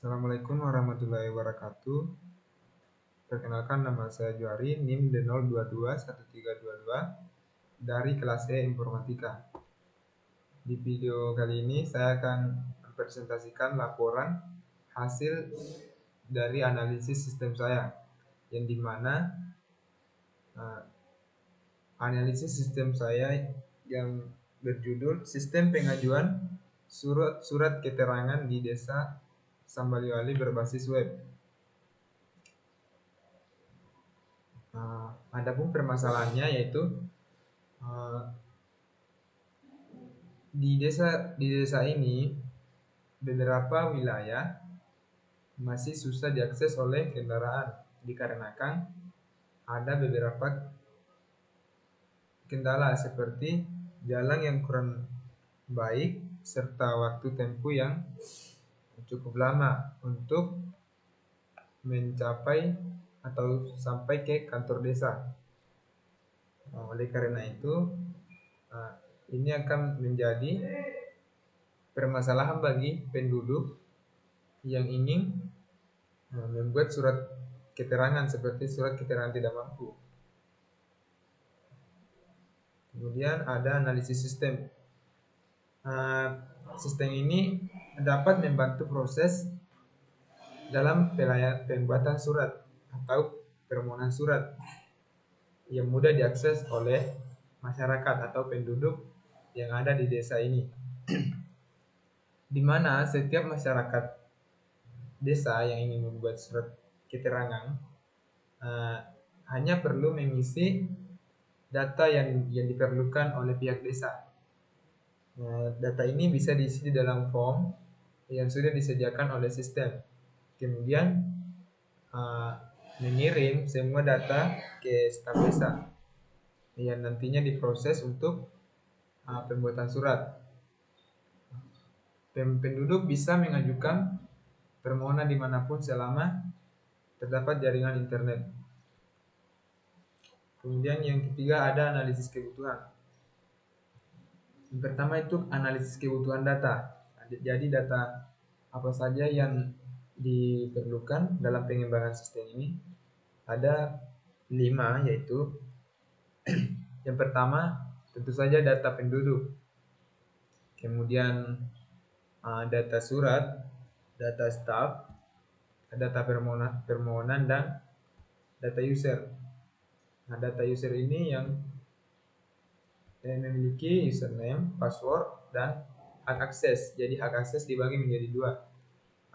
Assalamualaikum warahmatullahi wabarakatuh. Perkenalkan, nama saya Juari, NIM D0221322 dari kelas E Informatika. Di video kali ini saya akan mempresentasikan laporan hasil dari analisis sistem saya, yang dimana analisis sistem saya yang berjudul Sistem Pengajuan Surat Keterangan di Desa Sambaliwali berbasis web. Adapun permasalahannya yaitu di desa ini beberapa wilayah masih susah diakses oleh kendaraan dikarenakan ada beberapa kendala seperti jalan yang kurang baik serta waktu tempuh yang cukup lama untuk mencapai atau sampai ke kantor desa. Oleh karena itu, ini akan menjadi permasalahan bagi penduduk yang ingin membuat surat keterangan seperti surat keterangan tidak mampu. Kemudian ada analisis sistem. Sistem ini dapat membantu proses dalam pembuatan surat atau permohonan surat yang mudah diakses oleh masyarakat atau penduduk yang ada di desa ini. Di mana setiap masyarakat desa yang ingin membuat surat keterangan hanya perlu mengisi data yang diperlukan oleh pihak desa. Data ini bisa diisi di dalam form yang sudah disediakan oleh sistem. Kemudian mengirim semua data ke staf desa yang nantinya diproses untuk pembuatan surat. Penduduk bisa mengajukan permohonan dimanapun selama terdapat jaringan internet. Kemudian yang ketiga ada analisis kebutuhan. Yang pertama itu analisis kebutuhan data. Jadi data apa saja yang diperlukan dalam pengembangan sistem ini ada 5, yaitu yang pertama tentu saja data penduduk, kemudian data surat, data staff, data permohonan dan data user. Data user ini yang memiliki username, password, dan hak akses. Jadi hak akses dibagi menjadi 2.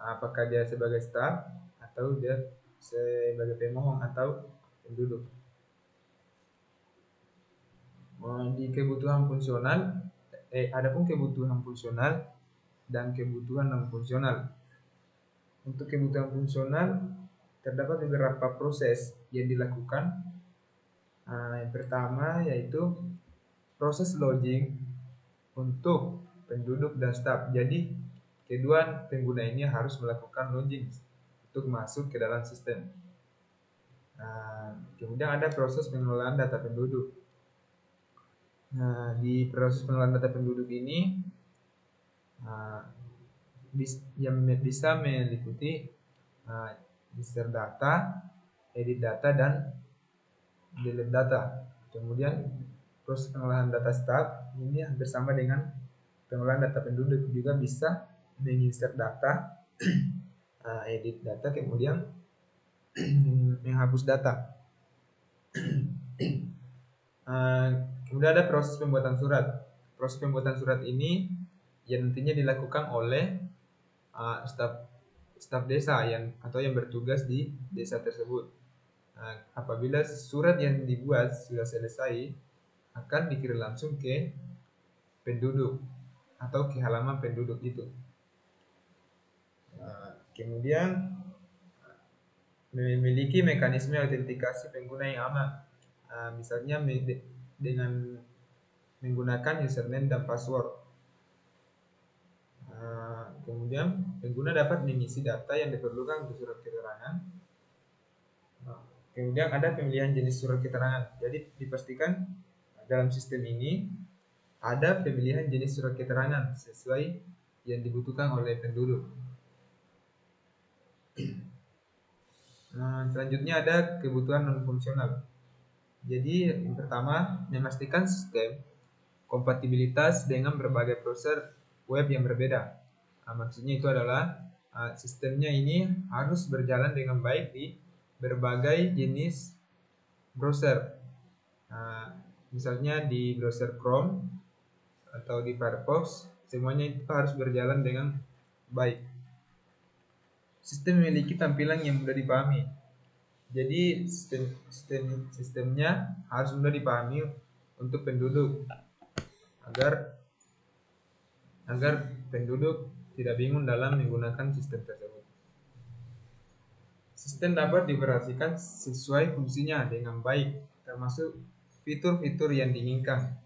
Apakah dia sebagai staff atau dia sebagai pemohon atau penduduk. Di kebutuhan fungsional, adapun kebutuhan fungsional dan kebutuhan non fungsional. Untuk kebutuhan fungsional terdapat beberapa proses yang dilakukan. Yang pertama yaitu proses login untuk penduduk dan staf. Jadi kedua pengguna ini harus melakukan login untuk masuk ke dalam sistem. Kemudian ada proses pengelolaan data penduduk. Di proses pengelolaan data penduduk ini yang bisa meliputi insert data, edit data, dan delete data. Kemudian proses pengolahan data staff ini hampir sama dengan pengolahan data penduduk, juga bisa menginsert data, edit data, kemudian menghapus data. Kemudian ada proses pembuatan surat. Proses pembuatan surat ini yang nantinya dilakukan oleh staf desa atau yang bertugas di desa tersebut. Apabila surat yang dibuat sudah selesai, akan dikirim langsung ke penduduk atau ke halaman penduduk itu. Kemudian memiliki mekanisme autentikasi pengguna yang aman, misalnya dengan menggunakan username dan password. Kemudian pengguna dapat mengisi data yang diperlukan untuk surat keterangan. Kemudian ada pemilihan jenis surat keterangan. Jadi dipastikan dalam sistem ini ada pemilihan jenis surat keterangan sesuai yang dibutuhkan oleh penduduk. Selanjutnya ada kebutuhan non fungsional. Jadi yang pertama, memastikan sistem kompatibilitas dengan berbagai browser web yang berbeda. Maksudnya itu adalah sistemnya ini harus berjalan dengan baik di berbagai jenis browser. Misalnya di browser Chrome atau di Firefox, semuanya itu harus berjalan dengan baik. Sistem memiliki tampilan yang mudah dipahami. Jadi sistemnya harus mudah dipahami untuk penduduk agar penduduk tidak bingung dalam menggunakan sistem tersebut. Sistem dapat dioperasikan sesuai fungsinya dengan baik, termasuk fitur-fitur yang diinginkan.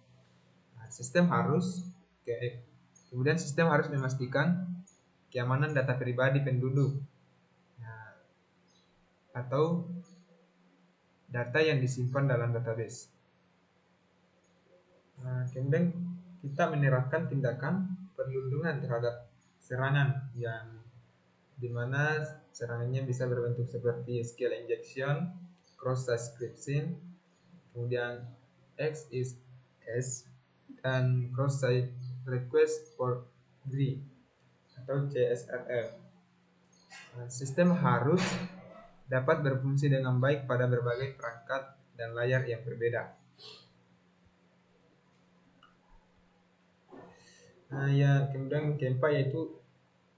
Kemudian sistem harus memastikan keamanan data pribadi penduduk atau data yang disimpan dalam database. Kemudian kita menerapkan tindakan perlindungan terhadap serangan yang dimana serangannya bisa berbentuk seperti SQL injection, cross-site scripting, kemudian XSS, dan cross-site request for free atau CSRF. Sistem harus dapat berfungsi dengan baik pada berbagai perangkat dan layar yang berbeda. Kemudian keempat yaitu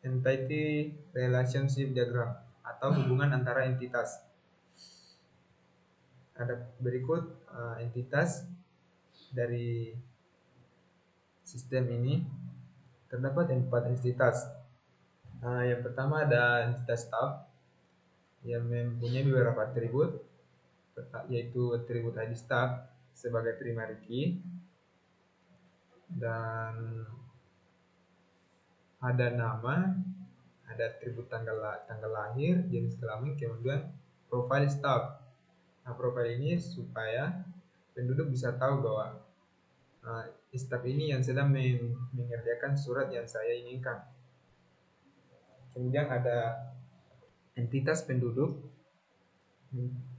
Entity Relationship Diagram atau hubungan antara entitas. Ada berikut entitas dari sistem ini. Terdapat 4 entitas. Yang pertama ada entitas staff yang mempunyai beberapa atribut, yaitu atribut ID staff sebagai primary key, dan ada nama, ada atribut tanggal lahir, jenis kelamin, kemudian profile staff. Profile ini supaya penduduk bisa tahu bahwa staff ini yang sedang mengerjakan surat yang saya inginkan. Kemudian ada entitas penduduk,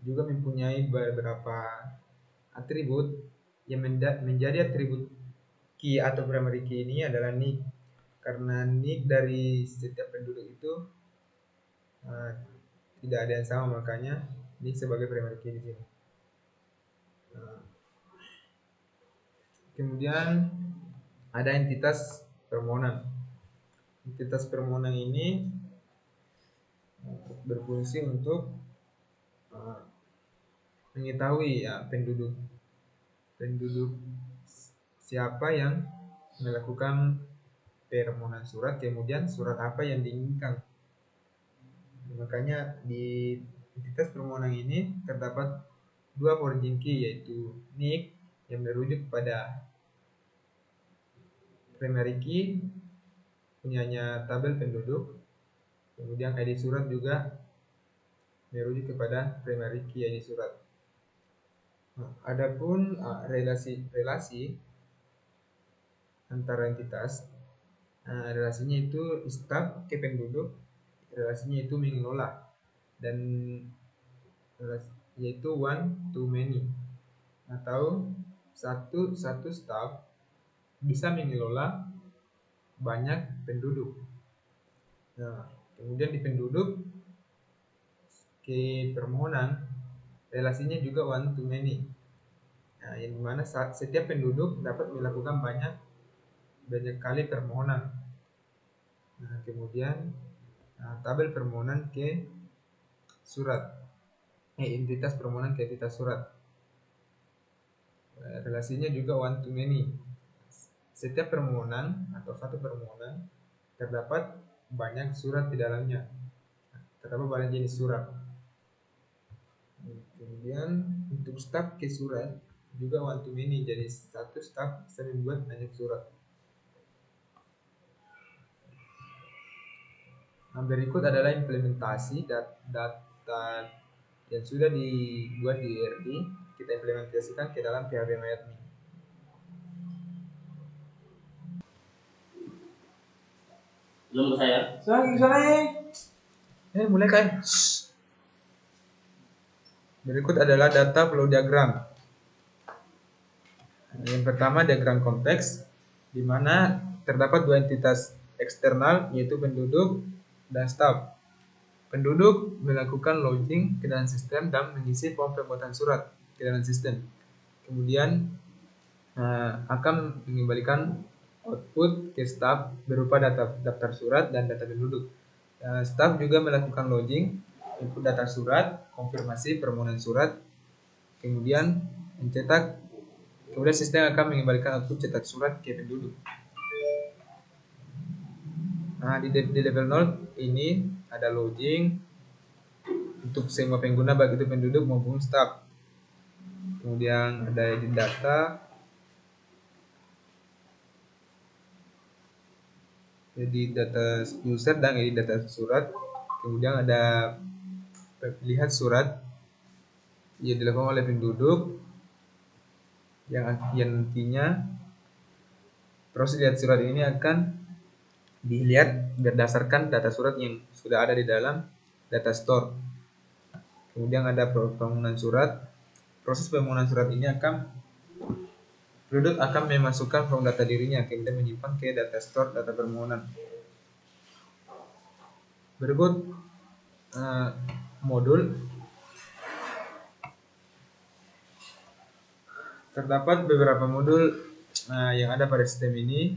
juga mempunyai beberapa atribut yang menjadi atribut key atau primary key ini adalah nick. Karena nick dari setiap penduduk itu tidak ada yang sama, makanya nick sebagai primary key di sini. Kemudian ada entitas permohonan. Entitas permohonan ini berfungsi untuk mengetahui penduduk siapa yang melakukan permohonan surat, kemudian surat apa yang diinginkan. Makanya di entitas permohonan ini terdapat 2 origin key, yaitu nick yang merujuk pada primary key punyanya tabel penduduk, kemudian ID surat juga merujuk kepada primary key ID surat. Adapun relasi antara entitas, relasinya itu staff ke penduduk, relasinya itu mengelola, dan yaitu one to many atau satu staff bisa mengelola banyak penduduk. Kemudian di penduduk ke permohonan relasinya juga one to many, yang dimana setiap penduduk dapat melakukan banyak kali permohonan. Kemudian tabel permohonan ke surat, entitas permohonan ke entitas surat, relasinya juga one to many. Setiap permohonan atau satu permohonan terdapat banyak surat di dalamnya, terdapat banyak jenis surat. Kemudian untuk staf ke surat juga one to many, jadi satu staf bisa membuat banyak surat. Berikut adalah implementasi data yang sudah dibuat di ERD, kita implementasikan ke dalam PHP MyAdmin. Belum saya. Mulai kan. Berikut adalah data flow diagram. Yang pertama diagram konteks, di mana terdapat dua entitas eksternal yaitu penduduk dan staf. Penduduk melakukan login ke dalam sistem dan mengisi form pembuatan surat ke dalam sistem. Kemudian akan mengembalikan output ke staf berupa daftar surat dan data penduduk. Staf juga melakukan login, input data surat, konfirmasi permohonan surat, kemudian mencetak. Kemudian sistem akan mengembalikan output cetak surat ke penduduk. Di level 0 ini ada login untuk semua pengguna baik itu penduduk maupun staf. Kemudian ada edit data, edit data user dan edit data surat. Kemudian ada lihat surat yang dilakukan oleh penduduk yang nantinya proses lihat surat ini akan dilihat berdasarkan data surat yang sudah ada di dalam data store. Kemudian ada permohonan surat. Proses permohonan surat ini penduduk akan memasukkan form data dirinya, kemudian menyimpan ke data store data permohonan. Berikut modul. Terdapat beberapa modul yang ada pada sistem ini.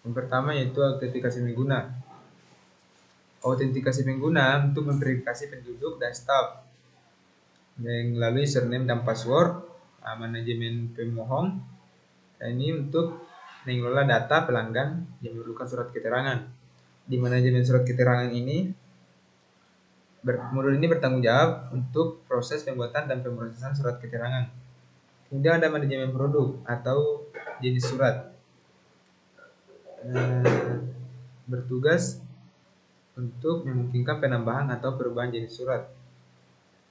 Yang pertama yaitu autentikasi pengguna. Autentikasi pengguna untuk memverifikasi penduduk dan staf melalui username dan password. Manajemen pemohon. Ini untuk mengelola data pelanggan yang memerlukan surat keterangan. Di manajemen surat keterangan ini, modul ini bertanggung jawab untuk proses pembuatan dan pemrosesan surat keterangan. Kemudian ada manajemen produk atau jenis surat. Bertugas untuk memungkinkan penambahan atau perubahan jenis surat.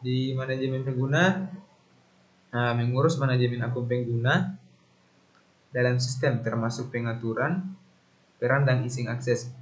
Di manajemen pengguna, mengurus manajemen akun pengguna dalam sistem termasuk pengaturan, peran dan izin akses.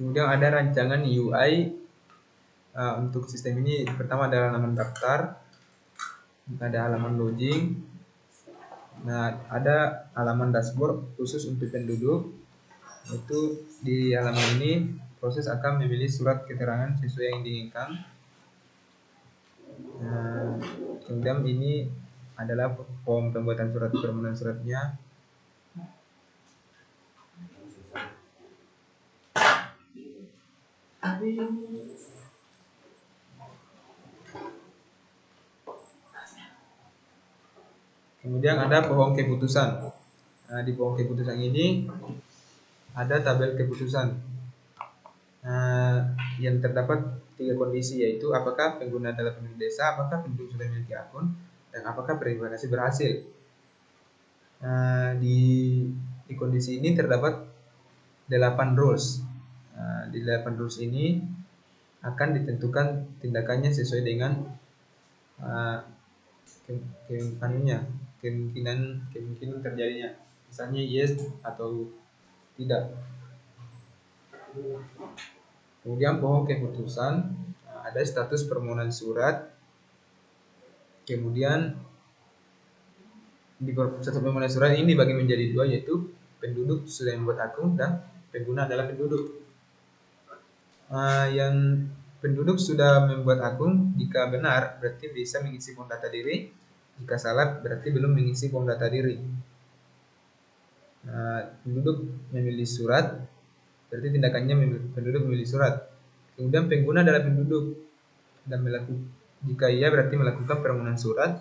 Kemudian ada rancangan UI untuk sistem ini. Pertama ada halaman daftar, ada halaman login, ada halaman dashboard khusus untuk penduduk. Itu di halaman ini proses akan memilih surat keterangan sesuai yang diinginkan. Kemudian ini adalah form pembuatan surat permohonan suratnya. Kemudian ada pohon keputusan. Di pohon keputusan ini ada tabel keputusan yang terdapat 3 kondisi, yaitu apakah pengguna adalah penduduk desa, apakah penduduk sudah memiliki akun, dan apakah verifikasi berhasil. Di kondisi ini terdapat 8 rules. Di 8 rules ini akan ditentukan tindakannya sesuai dengan kemungkinan terjadinya, misalnya yes atau tidak. Kemudian pohon keputusan, ada status permohonan surat. Kemudian di status permohonan surat ini dibagi menjadi 2, yaitu penduduk sudah membuat akun dan pengguna adalah penduduk. Yang penduduk sudah membuat akun, jika benar berarti bisa mengisi form data diri, jika salah berarti belum mengisi form data diri. Penduduk memilih surat, berarti tindakannya penduduk memilih surat. Kemudian pengguna adalah penduduk dan jika iya berarti melakukan permohonan surat.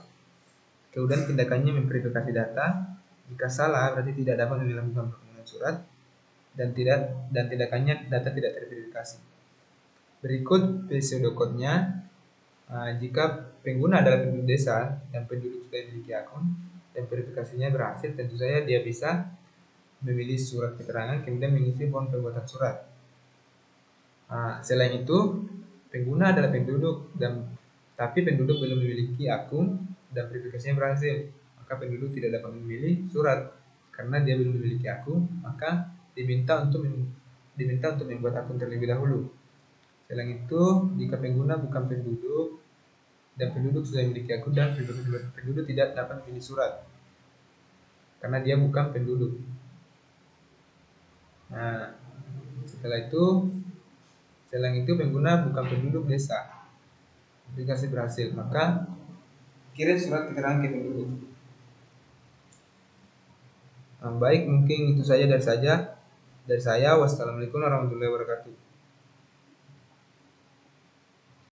Kemudian tindakannya memverifikasi data. Jika salah berarti tidak dapat melakukan permohonan surat, dan tindakannya data tidak terverifikasi. Berikut pseudocode-nya. Jika pengguna adalah penduduk desa dan penduduk sudah memiliki akun dan verifikasinya berhasil, tentu saja dia bisa memilih surat keterangan kemudian mengisi form pembuatan surat. Selain itu, pengguna adalah penduduk tapi penduduk belum memiliki akun dan verifikasinya berhasil, maka penduduk tidak dapat memilih surat karena dia belum memiliki akun, maka diminta untuk membuat akun terlebih dahulu. Selain itu, jika pengguna bukan penduduk dan penduduk sudah memiliki akun dan penduduk tidak dapat memilih surat karena dia bukan penduduk. Selain itu pengguna bukan penduduk desa, aplikasi berhasil, maka kirim surat keterangan ke penduduk. Baik, mungkin itu saja dari saya. Wassalamualaikum warahmatullahi wabarakatuh.